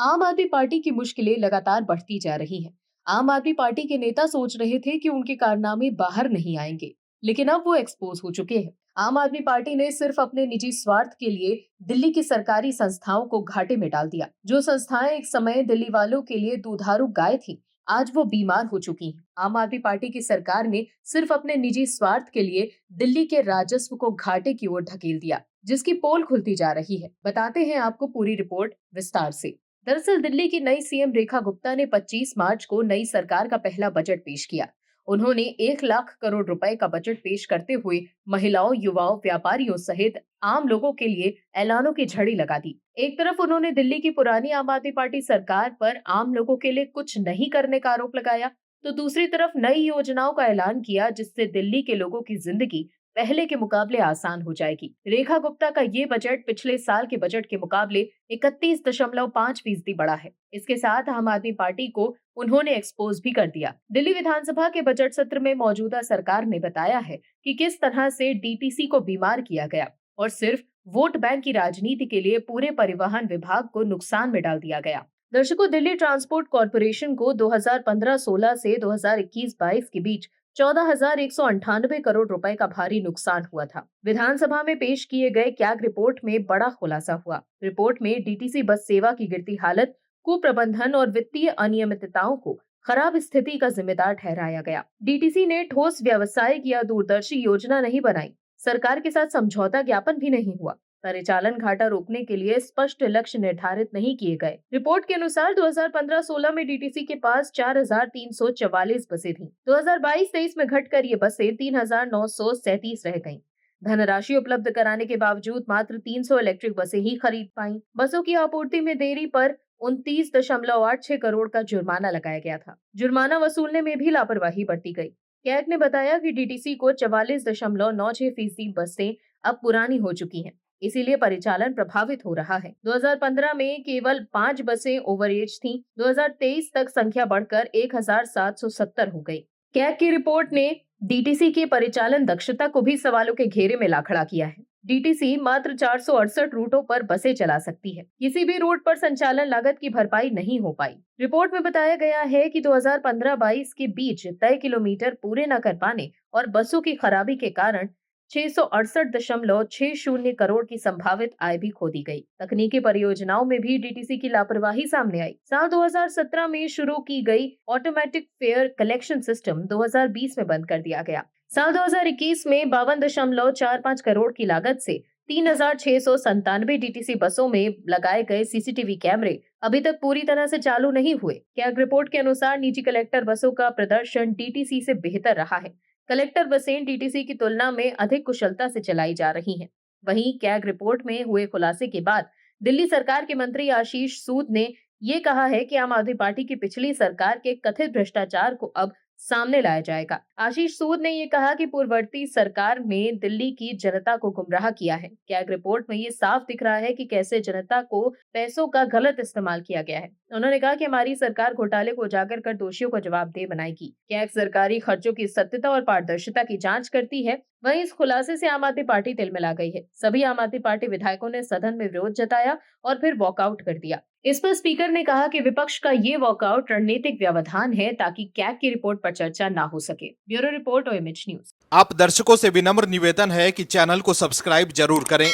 आम आदमी पार्टी की मुश्किलें लगातार बढ़ती जा रही हैं। आम आदमी पार्टी के नेता सोच रहे थे कि उनके कारनामे बाहर नहीं आएंगे, लेकिन अब वो एक्सपोज हो चुके हैं। आम आदमी पार्टी ने सिर्फ अपने निजी स्वार्थ के लिए दिल्ली की सरकारी संस्थाओं को घाटे में डाल दिया। जो संस्थाएं एक समय दिल्ली वालों के लिए दुधारू गाय थी, आज वो बीमार हो चुकी हैं। आम आदमी पार्टी की सरकार ने सिर्फ अपने निजी स्वार्थ के लिए दिल्ली के राजस्व को घाटे की ओर ढकेल दिया, जिसकी पोल खुलती जा रही है। बताते हैं आपको पूरी रिपोर्ट विस्तार से। दरअसल दिल्ली की नई सीएम रेखा गुप्ता ने 25 मार्च को नई सरकार का पहला बजट पेश किया। उन्होंने 1 लाख करोड़ रुपए का बजट पेश करते हुए महिलाओं, युवाओं, व्यापारियों सहित आम लोगों के लिए ऐलानों की झड़ी लगा दी। एक तरफ उन्होंने दिल्ली की पुरानी आम आदमी पार्टी सरकार पर आम लोगों के लिए कुछ नहीं करने का आरोप लगाया, तो दूसरी तरफ नई योजनाओं का ऐलान किया जिससे दिल्ली के लोगों की जिंदगी पहले के मुकाबले आसान हो जाएगी। रेखा गुप्ता का ये बजट पिछले साल के बजट के मुकाबले 31.5% बड़ा है। इसके साथ आम आदमी पार्टी को उन्होंने एक्सपोज भी कर दिया। दिल्ली विधानसभा के बजट सत्र में मौजूदा सरकार ने बताया है कि किस तरह से डीटीसी को बीमार किया गया और सिर्फ वोट बैंक की राजनीति के लिए पूरे परिवहन विभाग को नुकसान में डाल दिया गया। दर्शकों, दिल्ली ट्रांसपोर्ट कॉरपोरेशन को 2015-16 से 2021-22 के बीच 14,198 करोड़ रुपए का भारी नुकसान हुआ था। विधानसभा में पेश किए गए कैग रिपोर्ट में बड़ा खुलासा हुआ। रिपोर्ट में डीटीसी बस सेवा की गिरती हालत, कुप्रबंधन और वित्तीय अनियमितताओं को खराब स्थिति का जिम्मेदार ठहराया गया। डीटीसी ने ठोस व्यावसायिक या दूरदर्शी योजना नहीं बनाई, सरकार के साथ समझौता ज्ञापन भी नहीं हुआ, परिचालन घाटा रोकने के लिए स्पष्ट लक्ष्य निर्धारित नहीं किए गए। रिपोर्ट के अनुसार 2015-16 में डीटीसी के पास 4,344 बसें थीं। 2022-23 में घटकर ये बसें 3,937 रह गईं। धनराशि उपलब्ध कराने के बावजूद मात्र 300 इलेक्ट्रिक बसें ही खरीद पाईं। बसों की आपूर्ति में देरी पर 29.86 करोड़ का जुर्माना लगाया गया था। जुर्माना वसूलने में भी लापरवाही बरती गई। कैग ने बताया कि डीटीसी को 44.96% बसें अब पुरानी हो चुकी हैं, इसीलिए परिचालन प्रभावित हो रहा है। 2015 में केवल 5 बसें ओवरएज थीं। 2023 तक संख्या बढ़कर 1,770 हो गई। कैग की रिपोर्ट ने डीटीसी की परिचालन दक्षता को भी सवालों के घेरे में ला खड़ा किया है। डीटीसी मात्र 468 रूटों पर बसें चला सकती है। किसी भी रूट पर संचालन लागत की भरपाई नहीं हो पाई। रिपोर्ट में बताया गया है कि 2015-22 के बीच तय किलोमीटर पूरे न कर पाने और बसों की खराबी के कारण 668.60 करोड़ की संभावित आय भी खो दी गई। तकनीकी परियोजनाओं में भी डीटीसी की लापरवाही सामने आई। साल 2017 में शुरू की गई ऑटोमेटिक फेयर कलेक्शन सिस्टम 2020 में बंद कर दिया गया। साल 2021 में 52.45 करोड़ की लागत से 3,697 डीटीसी बसों में लगाए गए सीसीटीवी कैमरे अभी तक पूरी तरह से चालू नहीं हुए। कैग रिपोर्ट के अनुसार निजी कलेक्टर बसों का प्रदर्शन डीटीसी से बेहतर रहा है। कलेक्टर बसें डीटीसी की तुलना में अधिक कुशलता से चलाई जा रही हैं। वहीं कैग रिपोर्ट में हुए खुलासे के बाद दिल्ली सरकार के मंत्री आशीष सूद ने ये कहा है कि आम आदमी पार्टी की पिछली सरकार के कथित भ्रष्टाचार को अब सामने लाया जाएगा। आशीष सूद ने ये कहा कि पूर्ववर्ती सरकार ने दिल्ली की जनता को गुमराह किया है। कैग रिपोर्ट में ये साफ दिख रहा है कि कैसे जनता को पैसों का गलत इस्तेमाल किया गया है। उन्होंने कहा कि हमारी सरकार घोटाले को उजागर कर दोषियों को जवाबदेह बनाएगी। कैग सरकारी खर्चों की सत्यता और पारदर्शिता की जांच करती है। वहीं इस खुलासे से आम आदमी पार्टी तिलमिला गई है। सभी आम आदमी पार्टी विधायकों ने सदन में विरोध जताया और फिर वॉकआउट कर दिया। इस पर स्पीकर ने कहा कि विपक्ष का ये वॉकआउट रणनीतिक व्यवधान है ताकि कैग की रिपोर्ट पर चर्चा ना हो सके। Bureau report, OMH news. आप दर्शकों से विनम्र निवेदन है कि चैनल को सब्सक्राइब जरूर करें